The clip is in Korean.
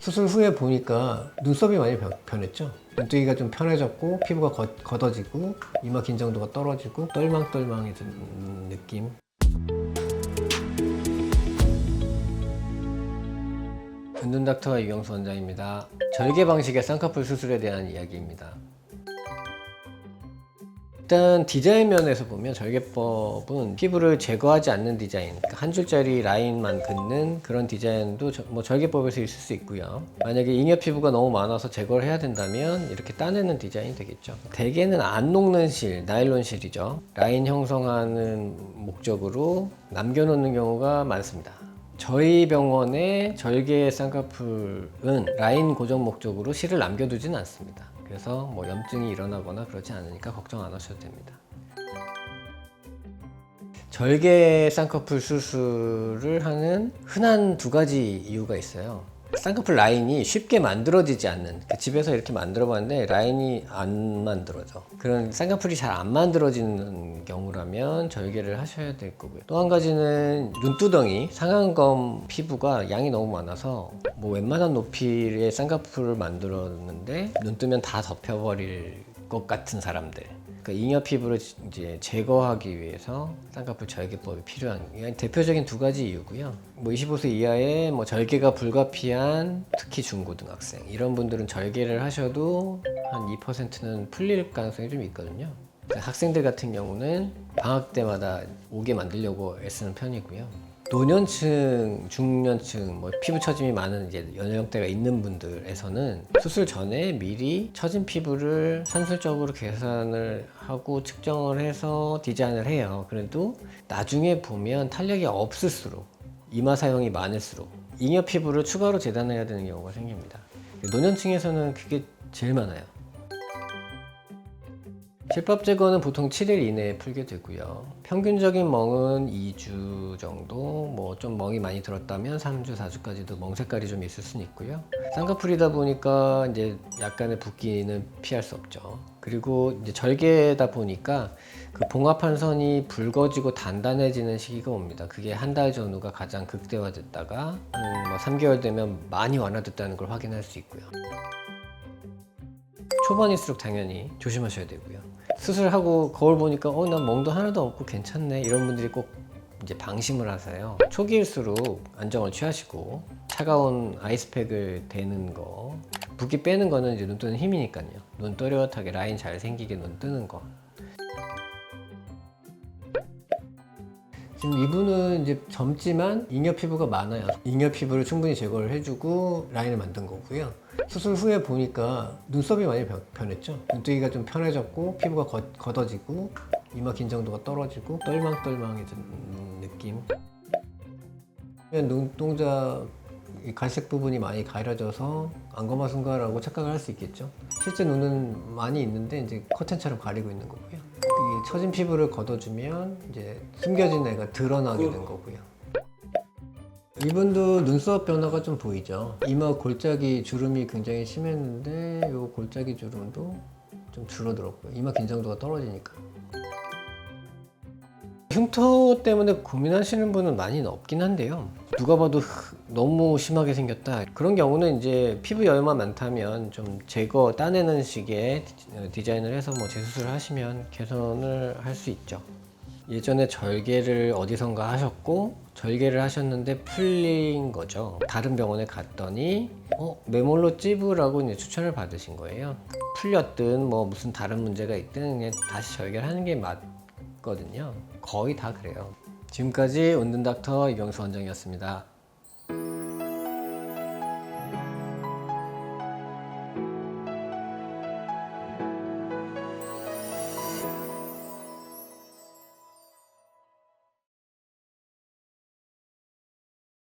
수술 후에 보니까 눈썹이 많이 변했죠. 눈뜨기가 좀 편해졌고 피부가 걷어지고 이마 긴장도가 떨어지고 똘망똘망해진 느낌. 은둔닥터 이경수 원장입니다. 절개 방식의 쌍꺼풀 수술에 대한 이야기입니다. 일단 디자인 면에서 보면 절개법은 피부를 제거하지 않는 디자인, 그러니까 한 줄짜리 라인만 긋는 그런 디자인도 절개법에서 있을 수 있고요. 만약에 잉여 피부가 너무 많아서 제거를 해야 된다면 이렇게 따내는 디자인이 되겠죠. 대개는 안 녹는 실, 나일론 실이죠. 라인 형성하는 목적으로 남겨놓는 경우가 많습니다. 저희 병원의 절개 쌍꺼풀은 라인 고정 목적으로 실을 남겨두진 않습니다. 그래서 염증이 일어나거나 그러지 않으니까 걱정 안 하셔도 됩니다. 절개 쌍꺼풀 수술을 하는 흔한 두 가지 이유가 있어요. 쌍꺼풀 라인이 쉽게 만들어지지 않는, 집에서 이렇게 만들어 봤는데 라인이 안 만들어져. 그런 쌍꺼풀이 잘 안 만들어지는 경우라면 절개를 하셔야 될 거고요. 또 한 가지는 눈두덩이, 상안검 피부가 양이 너무 많아서 웬만한 높이의 쌍꺼풀을 만들었는데 눈 뜨면 다 덮여버릴 것 같은 사람들, 그러니까 잉여 피부를 이제 제거하기 위해서 쌍꺼풀 절개법이 필요한 대표적인 두 가지 이유고요. 25세 이하의 절개가 불가피한 특히 중고등학생 이런 분들은 절개를 하셔도 한 2%는 풀릴 가능성이 좀 있거든요. 학생들 같은 경우는 방학 때마다 오게 만들려고 애쓰는 편이고요. 노년층, 중년층, 피부 처짐이 많은 이제 연령대가 있는 분들에서는 수술 전에 미리 처진 피부를 산술적으로 계산을 하고 측정을 해서 디자인을 해요. 그래도 나중에 보면 탄력이 없을수록, 이마 사용이 많을수록 잉여 피부를 추가로 재단해야 되는 경우가 생깁니다. 노년층에서는 그게 제일 많아요. 실밥 제거는 보통 7일 이내에 풀게 되고요. 평균적인 멍은 2주 정도, 좀 멍이 많이 들었다면 3주, 4주까지도 멍 색깔이 좀 있을 수는 있고요. 쌍꺼풀이다 보니까 이제 약간의 붓기는 피할 수 없죠. 그리고 이제 절개다 보니까 그 봉합한 선이 붉어지고 단단해지는 시기가 옵니다. 그게 한 달 전후가 가장 극대화됐다가 3개월 되면 많이 완화됐다는 걸 확인할 수 있고요. 초반일수록 당연히 조심하셔야 되고요. 수술하고 거울 보니까 난 멍도 하나도 없고 괜찮네 이런 분들이 꼭 이제 방심을 하세요. 초기일수록 안정을 취하시고 차가운 아이스팩을 대는 거, 붓기 빼는 거는 이제 눈 뜨는 힘이니까요. 눈 또렷하게 라인 잘 생기게 눈 뜨는 거. 지금 이분은 이제 젊지만 잉여 피부가 많아요. 잉여 피부를 충분히 제거를 해주고 라인을 만든 거고요. 수술 후에 보니까 눈썹이 많이 변했죠. 눈뜨기가 좀 편해졌고 피부가 걷어지고 이마 긴장도가 떨어지고 똘망똘망해진 느낌. 눈동자 갈색 부분이 많이 가려져서 안검하순과라고 착각을 할 수 있겠죠. 실제 눈은 많이 있는데 이제 커튼처럼 가리고 있는 거고요. 이 처진 피부를 걷어주면 이제 숨겨진 애가 드러나게 된 거고요. 이분도 눈썹 변화가 좀 보이죠. 이마 골짜기 주름이 굉장히 심했는데 이 골짜기 주름도 좀 줄어들었고요. 이마 긴장도가 떨어지니까. 흉터 때문에 고민하시는 분은 많이 없긴 한데요. 누가 봐도 너무 심하게 생겼다. 그런 경우는 이제 피부 여유만 많다면 좀 제거 따내는 식의 디자인을 해서 재수술을 하시면 개선을 할 수 있죠. 예전에 절개를 어디선가 하셨고 절개를 하셨는데 풀린 거죠. 다른 병원에 갔더니 메몰로 찝으라고 이제 추천을 받으신 거예요. 풀렸든 무슨 다른 문제가 있든 그냥 다시 절개를 하는 게 맞거든요. 거의 다 그래요. 지금까지 은둔닥터 이경수 원장이었습니다.